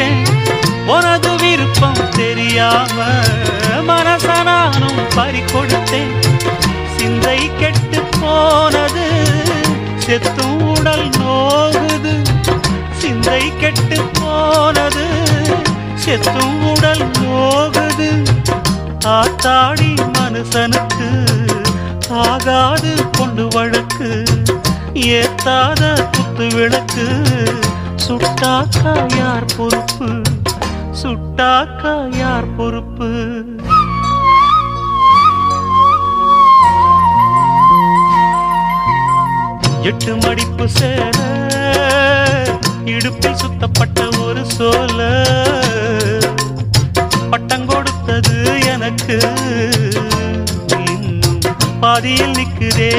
கொடுத்தேன் உனது விருப்பம் தெரியாம மனசனானும் பறி கொடுத்தேன் சிந்தை கெட்டு போனது செத்தும் உடல் நோகுது சிந்தை கெட்டு போனது செத்தும் உடல் நோகுது ஆத்தாடி மனுஷனுக்கு ஆகாது கொண்டு வழக்கு ஏத்தாத குத்து விளக்கு சுட்டாக்கா யார் பொறுப்பு சுட்டாக்கா யார் பொறுப்பு எட்டு மடிப்பு சேர இடுப்பில் சுத்தப்பட்ட ஒரு சோல பட்டம் கொடுத்தது எனக்கு இன்னும் பாதியில் நிற்குதே